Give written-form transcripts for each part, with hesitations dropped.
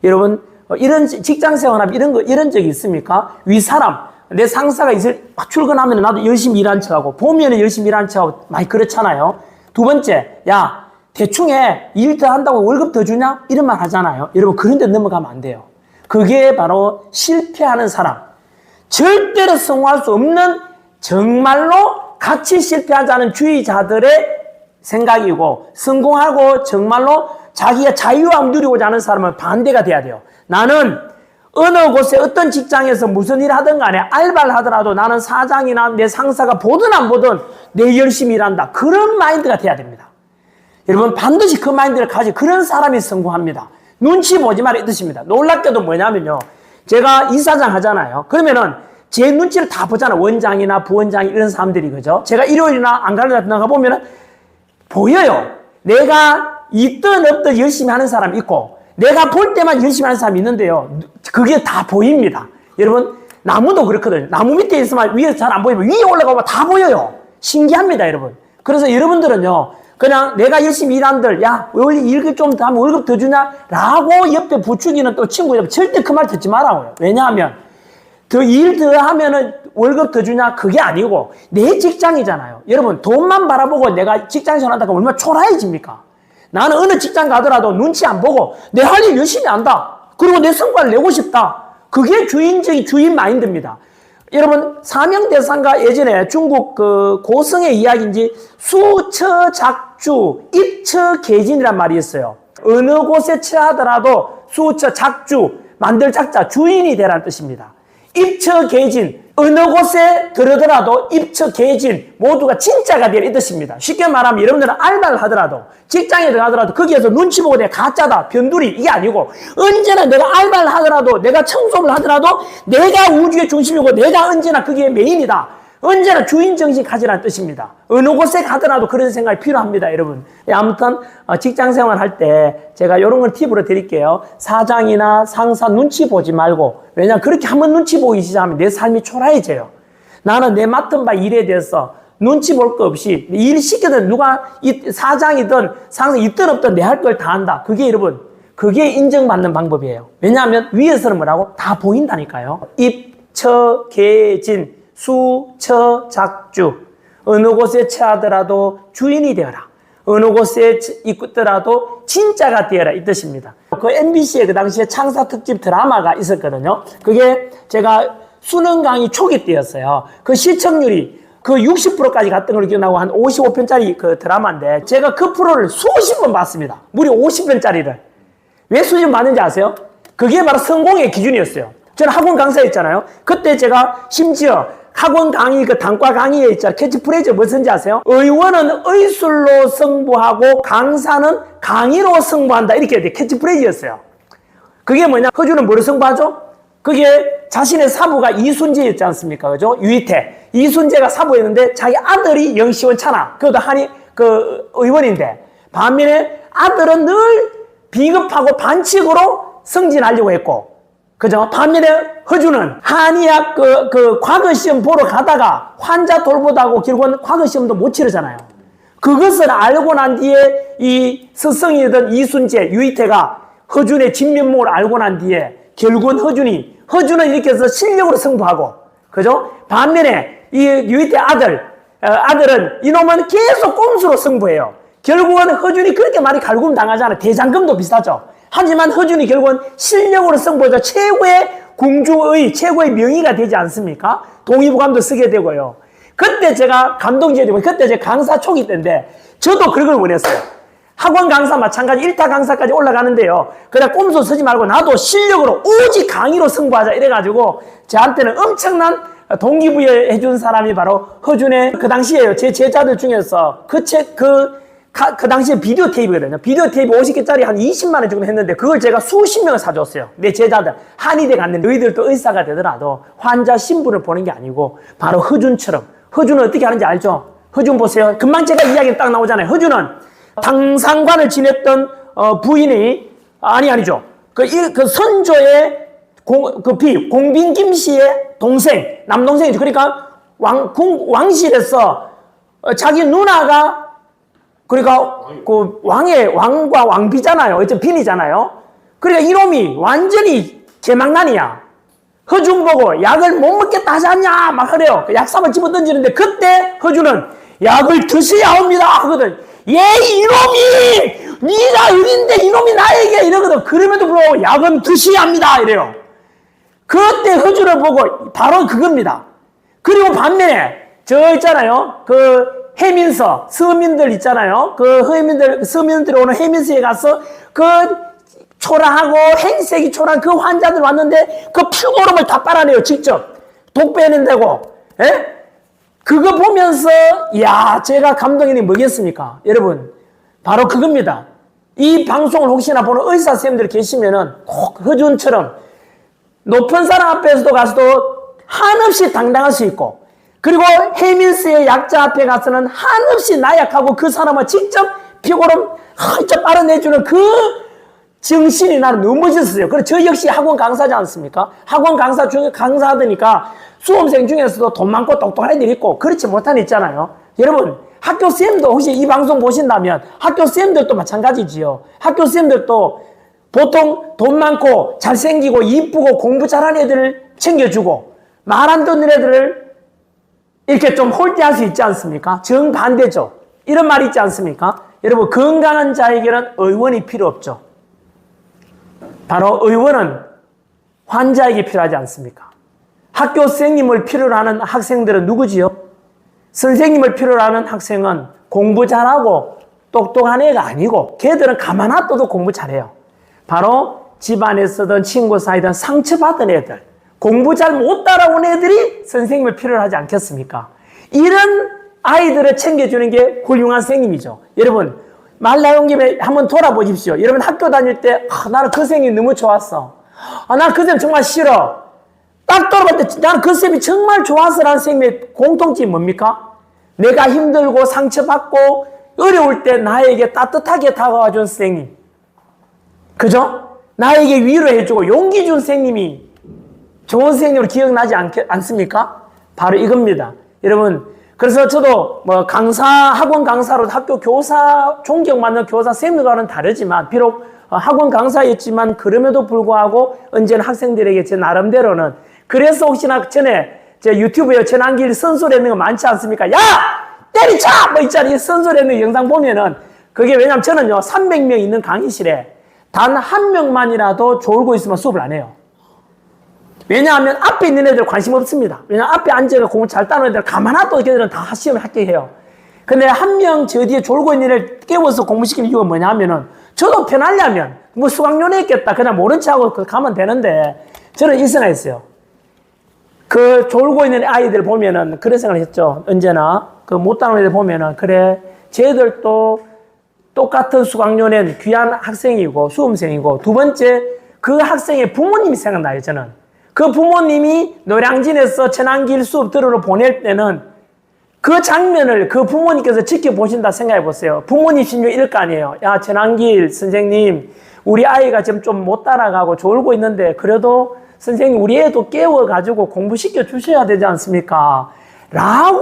여러분, 이런 직장 생활하면 이런 적이 있습니까? 윗사람, 내 상사가 출근하면 나도 열심히 일하는 척하고, 보면은 열심히 일하는 척하고, 많이 그렇잖아요. 두 번째, 야, 대충 해. 일 더 한다고 월급 더 주냐? 이런 말 하잖아요. 여러분, 그런 데 넘어가면 안 돼요. 그게 바로 실패하는 사람. 절대로 성공할 수 없는 정말로 같이 실패하지 않은 주의자들의 생각이고, 성공하고 정말로 자기가 자유함 누리고자 하는 사람은 반대가 돼야 돼요. 나는 어느 곳에 어떤 직장에서 무슨 일을 하든 간에 알바를 하더라도 나는 사장이나 내 상사가 보든 안 보든 내 열심히 일한다. 그런 마인드가 돼야 됩니다. 여러분, 반드시 그 마인드를 가지고 그런 사람이 성공합니다. 눈치 보지 말아 이 뜻입니다. 놀랍게도 뭐냐면요, 제가 이사장 하잖아요. 그러면은 제 눈치를 다 보잖아요. 원장이나 부원장 이런 사람들이, 그죠? 제가 일요일이나 안 가는 날 나가보면은 보여요. 내가 있든 없든 열심히 하는 사람이 있고, 내가 볼 때만 열심히 하는 사람이 있는데요, 그게 다 보입니다. 여러분, 나무도 그렇거든요. 나무 밑에 있으면 위에서 잘 안 보이면 위에 올라가면 다 보여요. 신기합니다, 여러분. 그래서 여러분들은요, 그냥 내가 열심히 일한들, 야, 원래 일 좀 더 하면 월급 더 주냐? 라고 옆에 부추기는 또 친구들, 절대 그 말 듣지 말라고요. 왜냐하면, 더 일 더 하면은 월급 더 주냐? 그게 아니고, 내 직장이잖아요. 여러분, 돈만 바라보고 내가 직장 생활한다고 얼마나 초라해집니까? 나는 어느 직장 가더라도 눈치 안 보고, 내 할 일 열심히 한다. 그리고 내 성과를 내고 싶다. 그게 주인 마인드입니다. 여러분, 사명대상가 예전에 중국 그 고성의 이야기인지 수처작주, 입처계진이란 말이 있어요. 어느 곳에 처하더라도 수처작주, 만들 작자, 주인이 되라는 뜻입니다. 입처계진, 어느 곳에 들어더라도 입처계진, 모두가 진짜가 되라 이 뜻입니다. 쉽게 말하면 여러분들은 알바를 하더라도, 직장에 들어가더라도 거기에서 눈치 보고 내가 가짜다, 변두리, 이게 아니고 언제나 내가 알바를 하더라도, 내가 청소를 하더라도 내가 우주의 중심이고 내가 언제나 그게 메인이다. 언제나 주인정신 가지라는 뜻입니다. 어느 곳에 가더라도 그런 생각이 필요합니다, 여러분. 아무튼 직장생활 할 때 제가 이런 걸 팁으로 드릴게요. 사장이나 상사 눈치 보지 말고, 왜냐하면 그렇게 한번 눈치 보기 시작하면 내 삶이 초라해져요. 나는 내 맡은 바 일에 대해서 눈치 볼 거 없이 일 시키든 누가 사장이든 상사 있든 없든 내 할 걸 다 한다. 그게 여러분, 그게 인정받는 방법이에요. 왜냐하면 위에서는 뭐라고? 다 보인다니까요. 입처계진, 수처작주, 어느 곳에 처하더라도 주인이 되어라. 어느 곳에 있더라도 진짜가 되어라 이 뜻입니다. 그 MBC에 그 당시에 창사 특집 드라마가 있었거든요. 그게 제가 수능 강의 초기 때였어요. 그 시청률이 그 60%까지 갔던 걸 기억나고 한 55편짜리 그 드라마인데 제가 그 프로를 수십 번 봤습니다. 무려 50편짜리를. 왜 수십 번 봤는지 아세요? 그게 바로 성공의 기준이었어요. 저는 학원 강사였잖아요. 그때 제가 심지어 학원 강의, 그 단과 강의에 있잖아요. 캐치프레이즈 무슨지 아세요? 의원은 의술로 승부하고 강사는 강의로 승부한다. 이렇게 캐치프레이즈였어요. 그게 뭐냐? 허준은 뭐로 승부하죠? 그게 자신의 사부가 이순재였지 않습니까? 그죠? 유이태. 이순재가 사부였는데 자기 아들이 영시원찮아. 그것도 의원인데. 반면에 아들은 늘 비겁하고 반칙으로 승진하려고 했고. 그죠? 반면에 허준은 한의학 과거 시험 보러 가다가 환자 돌보다고 결국은 과거 시험도 못 치르잖아요. 그것을 알고 난 뒤에 이 스승이던 이순재, 유이태가 허준의 진면목을 알고 난 뒤에 결국은 허준은 이렇게 해서 실력으로 승부하고, 그죠? 반면에 이 유이태 아들은 이놈은 계속 꼼수로 승부해요. 결국은 허준이 그렇게 많이 갈굼 당하잖아요. 대장금도 비슷하죠. 하지만 허준이 결국은 실력으로 승부해서 최고의 궁중의 최고의 명의가 되지 않습니까? 동의보감도 쓰게 되고요. 그때 제가 감동적이 되고, 그때 제 강사 초기 때인데 저도 그걸 원했어요. 학원 강사 마찬가지 1타 강사까지 올라가는데요. 그냥 꼼수 쓰지 말고 나도 실력으로 오직 강의로 승부하자 이래가지고 저한테는 엄청난 동기부여 해준 사람이 바로 허준의 그 당시에요. 제 제자들 중에서 그 당시에 비디오 테이프거든요. 비디오 테이프 50개짜리 한 20만 원 정도 했는데 그걸 제가 수십 명을 사줬어요. 내 제자들. 한의대 갔는데 너희들도 의사가 되더라도 환자 신분을 보는 게 아니고 바로 허준처럼. 허준은 어떻게 하는지 알죠? 허준 보세요. 금방 제가 이야기 딱 나오잖아요. 허준은 당상관을 지냈던 부인이 아니죠. 그 선조의 공빈 김씨의 동생, 남동생이죠. 그러니까 왕실에서 자기 누나가 그러니까 왕과 왕비잖아요. 어쨌든 빈이잖아요. 그러니까 이놈이 완전히 개망난이야. 허준 보고 약을 못 먹겠다 하지 않냐 막 그래요. 약삽을 집어 던지는데 그때 허준은 약을 드셔야 합니다 하거든. 얘 이놈이 네가 어린데 이놈이 나에게 이러거든. 그럼에도 불구하고 약은 드셔야 합니다 이래요. 그때 허준을 보고 바로 그겁니다. 그리고 반면에 저 있잖아요. 그 해민서 서민들 있잖아요. 그 서민들이 오는 해민서에 가서 그 초라하고 행색이 초라한 그 환자들 왔는데 그 피고름을 다 빨아내요. 직접 독 빼낸다고. 예? 그거 보면서 야 제가 감동이 뭐겠습니까? 여러분 바로 그겁니다. 이 방송을 혹시나 보는 의사 선생님들 계시면은 꼭 허준처럼 높은 사람 앞에서도 가서도 한없이 당당할 수 있고, 그리고 해밀스의 약자 앞에 가서는 한없이 나약하고 그 사람을 직접 피고름 훌쩍 빨아내주는 그 정신이 나는 너무 멋있었어요. 그래서 저 역시 학원 강사지 않습니까? 학원 강사 중에 강사하니까 수험생 중에서도 돈 많고 똑똑한 애들이 있고 그렇지 못한 애 있잖아요. 여러분 학교 쌤도 혹시 이 방송 보신다면 학교 쌤들도 마찬가지지요. 학교 쌤들도 보통 돈 많고 잘생기고 이쁘고 공부 잘하는 애들을 챙겨주고 말 안 듣는 애들을 이렇게 좀 홀대할 수 있지 않습니까? 정반대죠. 이런 말이 있지 않습니까? 여러분 건강한 자에게는 의원이 필요 없죠. 바로 의원은 환자에게 필요하지 않습니까? 학교 선생님을 필요로 하는 학생들은 누구지요? 선생님을 필요로 하는 학생은 공부 잘하고 똑똑한 애가 아니고 걔들은 가만 놔둬도 공부 잘해요. 바로 집안에서든 친구 사이든 상처받은 애들, 공부 잘 못 따라온 애들이 선생님을 필요로 하지 않겠습니까? 이런 아이들을 챙겨주는 게 훌륭한 선생님이죠. 여러분 말 나온 김에 한번 돌아보십시오. 여러분 학교 다닐 때 나는 그 선생님이 너무 좋았어. 나는 그 선생님 정말 싫어. 딱 돌아볼 때 나는 그 선생님이 정말 좋아서라는 선생님의 공통점이 뭡니까? 내가 힘들고 상처받고 어려울 때 나에게 따뜻하게 다가와준 선생님. 그죠? 나에게 위로해주고 용기 준 선생님이 좋은 선생님으로 기억나지 않습니까? 바로 이겁니다. 여러분, 그래서 저도 뭐 학원 강사로 학교 교사, 존경받는 교사 선생님과는 다르지만, 비록 학원 강사였지만, 그럼에도 불구하고 언제나 학생들에게 제 나름대로는, 그래서 혹시나 전에 제 유튜브에 전환길 선소리하는 거 많지 않습니까? 야! 때리쳐! 뭐 있잖아요. 이 선소리하는 영상 보면은, 그게 왜냐면 저는요, 300명 있는 강의실에 단 한 명만이라도 졸고 있으면 수업을 안 해요. 왜냐하면 앞에 있는 애들 관심 없습니다. 왜냐하면 앞에 앉아서 공부 잘 따는 애들 가만 놔둬도 걔들은 다 시험을 합격해요. 근데 한 명 저 뒤에 졸고 있는 애를 깨워서 공부시키는 이유가 뭐냐 하면은 저도 편하려면 뭐 수강료내 있겠다. 그냥 모른 척하고 가면 되는데 저는 이 생각했어요. 그 졸고 있는 아이들 보면은 그런 생각을 했죠. 언제나 그 못 따는 애들 보면은 그래 쟤들도 똑같은 수강료 낸 귀한 학생이고 수험생이고 두 번째 그 학생의 부모님이 생각나요. 저는 그 부모님이 노량진에서 천안길 수업 들으러 보낼 때는 그 장면을 그 부모님께서 지켜보신다 생각해 보세요. 부모님 심정 이럴 거 아니에요. 야 천안길 선생님 우리 아이가 지금 좀 못 따라가고 졸고 있는데 그래도 선생님 우리 애도 깨워가지고 공부시켜 주셔야 되지 않습니까? 라고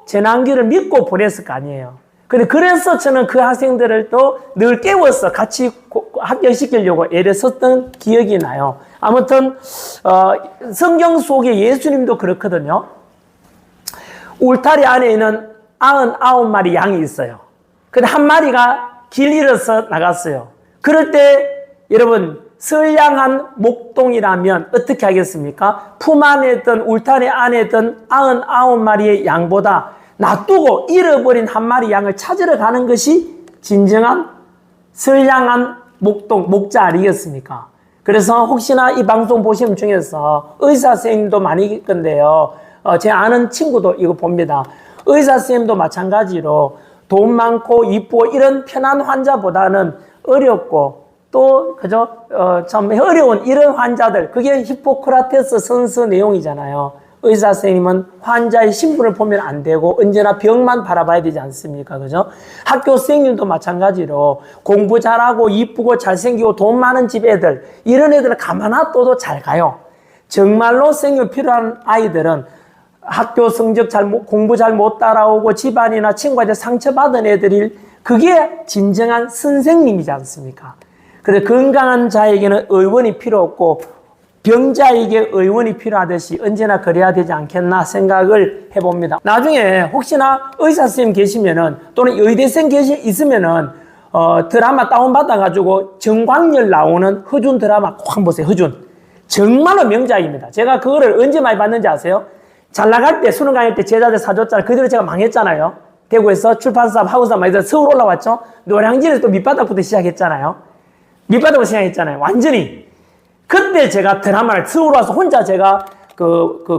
천안길을 믿고 보냈을 거 아니에요. 근데 그래서 저는 그 학생들을 또 늘 깨워서 같이 합격시키려고 애를 썼던 기억이 나요. 아무튼 성경 속에 예수님도 그렇거든요. 울타리 안에 있는 99마리 양이 있어요. 근데 한 마리가 길 잃어서 나갔어요. 그럴 때 여러분 선량한 목동이라면 어떻게 하겠습니까? 품 안에 있던 울타리 안에 있던 99마리의 양보다 놔두고 잃어버린 한 마리 양을 찾으러 가는 것이 진정한 선량한 목자 아니겠습니까? 그래서 혹시나 이 방송 보시는 중에서 의사 선생님도 많이 있건데요. 제 아는 친구도 이거 봅니다. 의사 선생님도 마찬가지로 돈 많고 이쁘고 이런 편한 환자보다는 어렵고 또 그죠? 참 어려운 이런 환자들 그게 히포크라테스 선서 내용이잖아요. 의사 선생님은 환자의 신분을 보면 안 되고 언제나 병만 바라봐야 되지 않습니까? 그죠? 학교 선생님도 마찬가지로 공부 잘하고 이쁘고 잘생기고 돈 많은 집 애들 이런 애들은 가만 놔둬도 잘 가요. 정말로 선생님 필요한 아이들은 학교 성적 공부 잘 못 따라오고 집안이나 친구한테 상처받은 애들이 그게 진정한 선생님이지 않습니까? 그래서 건강한 자에게는 의원이 필요 없고 병자에게 의원이 필요하듯이 언제나 그래야 되지 않겠나 생각을 해봅니다. 나중에 혹시나 의사 선생님 계시면은 또는 의대생 있으면은 드라마 다운받아가지고 정광열 나오는 허준 드라마 꼭 한번 보세요. 허준. 정말로 명작입니다. 제가 그거를 언제 많이 봤는지 아세요? 잘 나갈 때, 수능 강의 때 제자들 사줬잖아요. 그대로 제가 망했잖아요. 대구에서 출판사, 하우사 많이 들어 서울 올라왔죠? 노량진에서 또 밑바닥부터 시작했잖아요. 밑바닥부터 시작했잖아요. 완전히. 그때 제가 드라마를 서울 와서 혼자 제가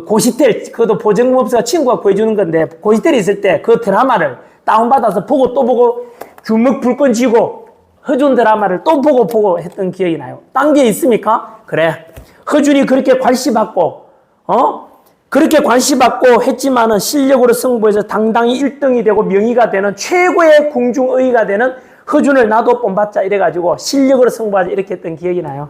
고시텔, 그것도 보증금 없어서 친구가 구해주는 건데, 고시텔에 있을 때 그 드라마를 다운받아서 보고 또 보고 주먹 불끈 쥐고 허준 드라마를 또 보고 했던 기억이 나요. 딴 게 있습니까? 그래. 허준이 그렇게 관시받고, 그렇게 관시받고 했지만은 실력으로 승부해서 당당히 1등이 되고 명의가 되는 최고의 궁중의가 되는 허준을 나도 본받자 이래가지고 실력으로 승부하자 이렇게 했던 기억이 나요.